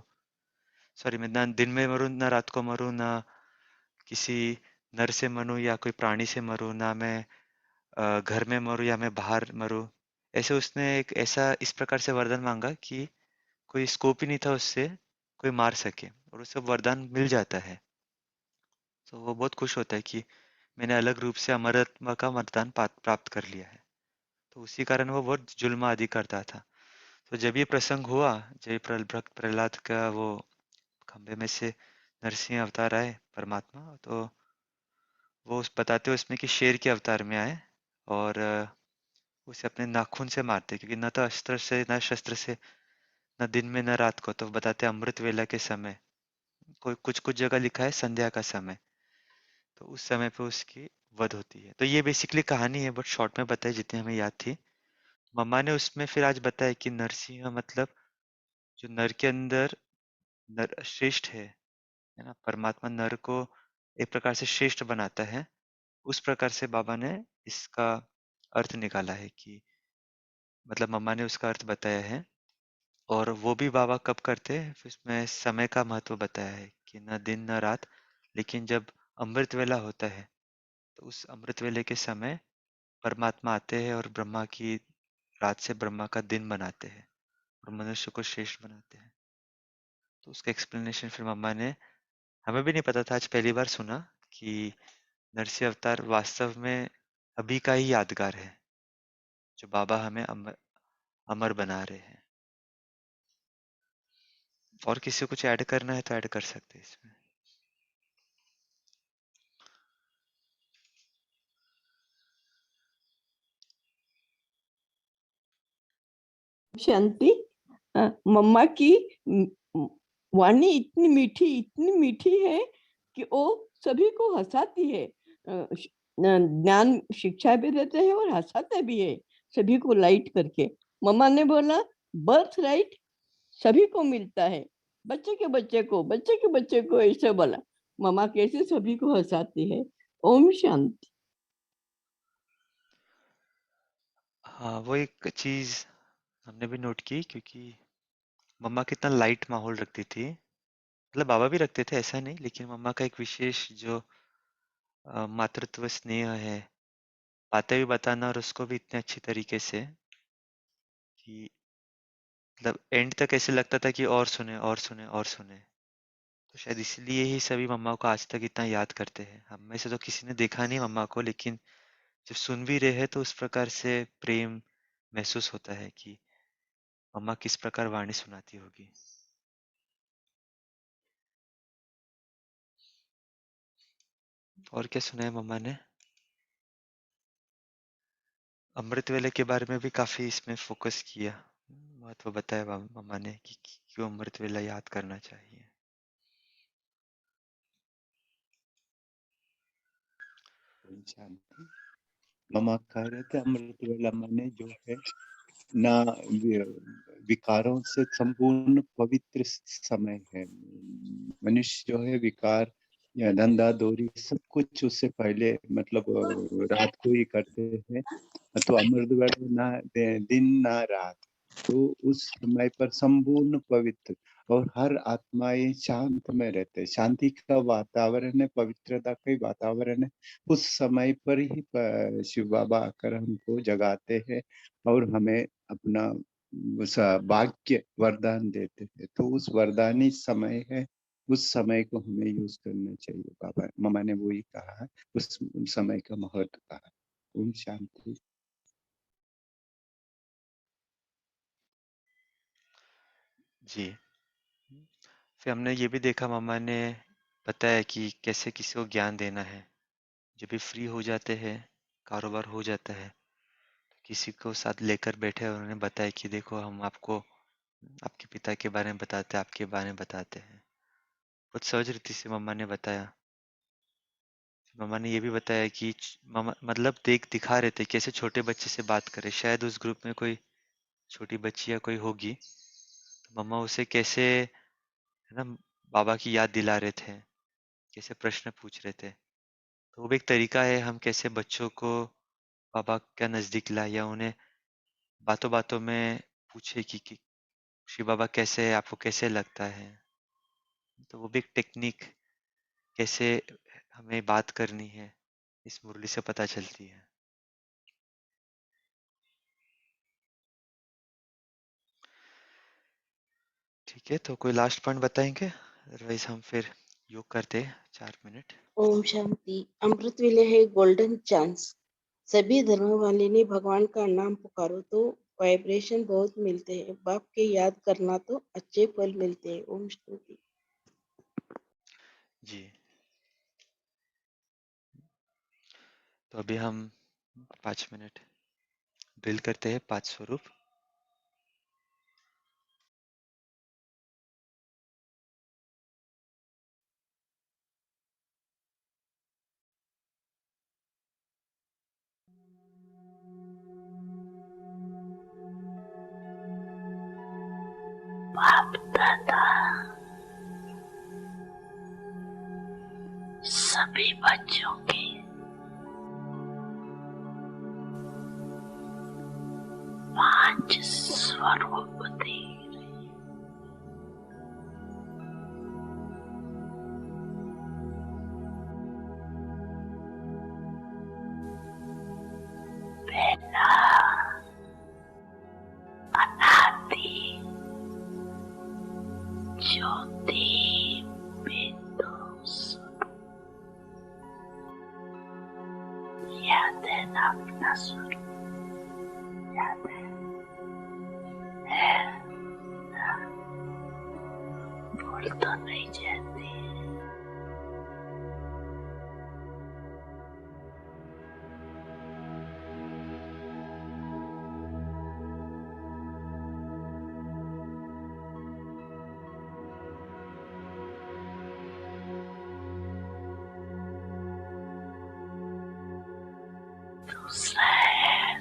सॉरी मैं ना दिन में मरूं ना रात को मरूं, ना किसी नर से मरूं या कोई प्राणी से मरूं, ना मैं घर में मरूं या मैं बाहर मरूं। ऐसे उसने एक ऐसा इस प्रकार से वरदान मांगा कि कोई स्कोप ही नहीं था उससे कोई मार सके, और उसे वरदान मिल जाता है। तो वो बहुत खुश होता है कि मैंने अलग रूप से अमरत्व का वरदान प्राप्त कर लिया है। तो उसी कारण वो बहुत जुल्म आदि करता था। तो जब ये प्रसंग हुआ, जब ये भक्त प्रहलाद का वो खंभे में से नरसिंह अवतार आए परमात्मा, तो वो उस बताते उसमें कि शेर के अवतार में आए और उसे अपने नाखून से मारते, क्योंकि न तो अस्त्र से न शस्त्र से, न दिन में न रात को। तो बताते अमृत वेला के समय, कोई कुछ कुछ जगह लिखा है संध्या का समय, तो उस समय पे उसकी वध होती है। तो ये बेसिकली कहानी है, बट शॉर्ट में बताई जितनी हमें याद थी। मम्मा ने उसमें फिर आज बताया कि नरसिंह मतलब जो नर के अंदर नर श्रेष्ठ है ना, परमात्मा नर को एक प्रकार से श्रेष्ठ बनाता है। उस प्रकार से बाबा ने इसका अर्थ निकाला है कि मतलब मम्मा ने उसका अर्थ बताया है। और वो भी बाबा कब करते हैं, फिर उसमें समय का महत्व बताया है कि न दिन न रात, लेकिन जब अमृत वेला होता है तो उस अमृत वेले के समय परमात्मा आते हैं और ब्रह्मा की रात से ब्रह्मा का दिन बनाते हैं और मनुष्य को श्रेष्ठ बनाते हैं। तो उसका एक्सप्लेनेशन फिर मम्मा ने, हमें भी नहीं पता था, आज पहली बार सुना कि नरसिंह अवतार वास्तव में अभी का ही यादगार है, जो बाबा हमें अमर अमर बना रहे हैं। और किसी को कुछ ऐड करना है तो ऐड कर सकते हैं इसमें। शांति। मम्मा की वाणी इतनी मीठी है कि वो सभी को हंसाती है। ज्ञान शिक्षा भी देते हैं और हंसाते भी है सभी को लाइट करके। मम्मा ने बोला बर्थ राइट सभी को मिलता है, बच्चे के बच्चे को ऐसे बोला। मम्मा कैसे सभी को हंसाती है। ओम शांति। हाँ, वो एक चीज हमने भी नोट की, क्योंकि मम्मा कितना लाइट माहौल रखती थी। मतलब बाबा भी रखते थे ऐसा नहीं, लेकिन मम्मा का एक विशेष जो मातृत्व स्नेह है, बातें भी बताना और उसको भी इतने अच्छी तरीके से कि मतलब एंड तक ऐसे लगता था कि और सुने और सुने और सुने। तो शायद इसलिए ही सभी मम्मा को आज तक इतना याद करते हैं। हम में से तो किसी ने देखा नहीं मम्मा को, लेकिन जब सुन भी रहे हैं तो उस प्रकार से प्रेम महसूस होता है कि मम्मा किस प्रकार वाणी सुनाती होगी। और क्या सुना है मम्मा ने? अमृत वेले के बारे में भी काफी इसमें फोकस किया, महत्व बताया मम्मा ने कि क्यों अमृत वेला याद करना चाहिए। ओम शांति। ममा कह रहे थे अमृत वेला माने जो है ना विकारों से संपूर्ण पवित्र समय है। मनुष्य जो है विकार या धंधा दौरी सब कुछ उससे पहले मतलब रात को ही करते हैं। तो अमृत वेला ना दिन ना रात, तो उस समय पर संपूर्ण पवित्र और हर आत्माएं शांत में रहते हैं। शांति का वातावरण है, पवित्रता का वातावरण है। उस समय पर ही शिव बाबा आकर हमको जगाते हैं और हमें अपना उस भाग्य वरदान देते हैं। तो उस वरदानी समय है, उस समय को हमें यूज करना चाहिए। बाबा ममा ने वही कहा है, उस समय का महत्व कहा। ओम शांति। जी। फिर हमने ये भी देखा, मम्मा ने बताया कि कैसे किसी को ज्ञान देना है। जब भी फ्री हो जाते हैं, कारोबार हो जाता है, किसी को साथ लेकर बैठे और उन्होंने बताया कि देखो हम आपको आपके पिता के बारे में बताते हैं, आपके बारे में बताते हैं। बहुत सहज रीति से मम्मा ने बताया। मम्मा ने ये भी बताया कि मम्मा मतलब दिखा रहे थे कैसे छोटे बच्चे से बात करे। शायद उस ग्रुप में कोई छोटी बच्ची या कोई होगी, तो मम्मा उसे कैसे है ना बाबा की याद दिला रहे थे, कैसे प्रश्न पूछ रहे थे। तो वो भी एक तरीका है हम कैसे बच्चों को बाबा का नजदीक लाए या उन्हें बातों बातों में पूछे कि शिव बाबा कैसे है, आपको कैसे लगता है, तो वो भी एक टेक्निक, कैसे हमें बात करनी है, इस मुरली से पता चलती है। ठीक है, तो कोई लास्ट पॉइंट बताएंगे, अदरवाइज हम फिर योग करते हैं 4 मिनट। ओम शांति। अमृत वेले है गोल्डन चांस। सभी धर्म वाले ने भगवान का नाम पुकारो तो वाइब्रेशन बहुत मिलते हैं। बाप के याद करना तो अच्छे फल मिलते हैं। ओम शांति। जी, तो अभी हम 5 मिनट ड्रिल करते हैं 5 स्वरूप। बाप दादा सभी बच्चों की पांच स्वरूप दे पहला अनादि ज्योति बिंदु स्वरूप। याद है ना अपना स्वरूप? याद है ना? भूल तो नहीं जाती। दूसरा है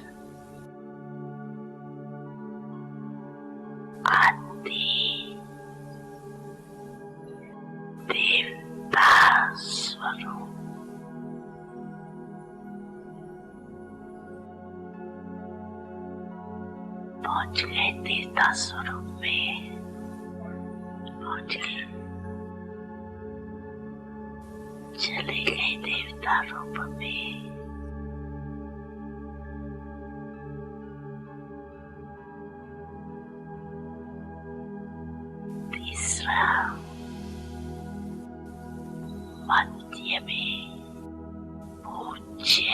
आदि देवता स्वरूप। पहुंच गए देवता स्वरूप में, पहुंच गए, चले गए देवता रूप में। तीसरा मध्य में पूज्य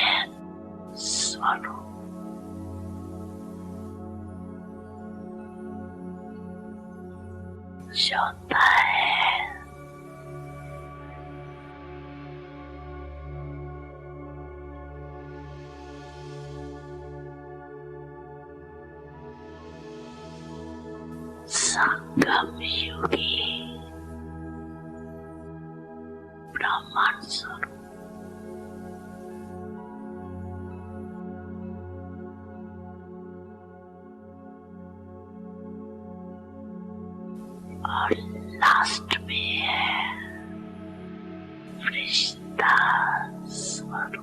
स्वरूप। चौथा है संगम युगी ब्रह्मांड स्वरूप। और लास्ट में है फरिश्ता स्वरूप।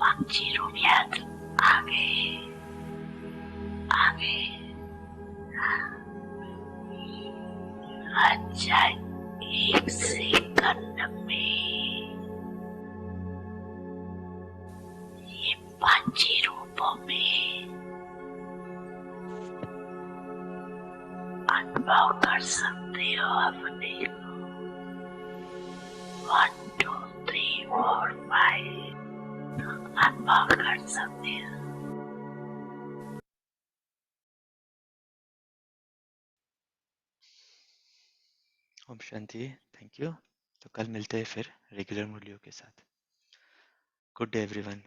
पंछी रूप याद आगे आगे। अच्छा, एक सेकंड में ये पंछी रूपों में अनुभव कर सकते हो अपने को। 1 2 3 4 5 अनुभव कर सकते हो। ओम शांति, थैंक यू। तो कल मिलते हैं फिर रेगुलर मुरलियों के साथ। Good day everyone,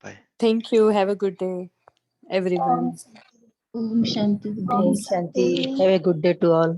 bye. Thank you. Have a good day, everyone. Om Shanti. Om Shanti. Have a good day to all.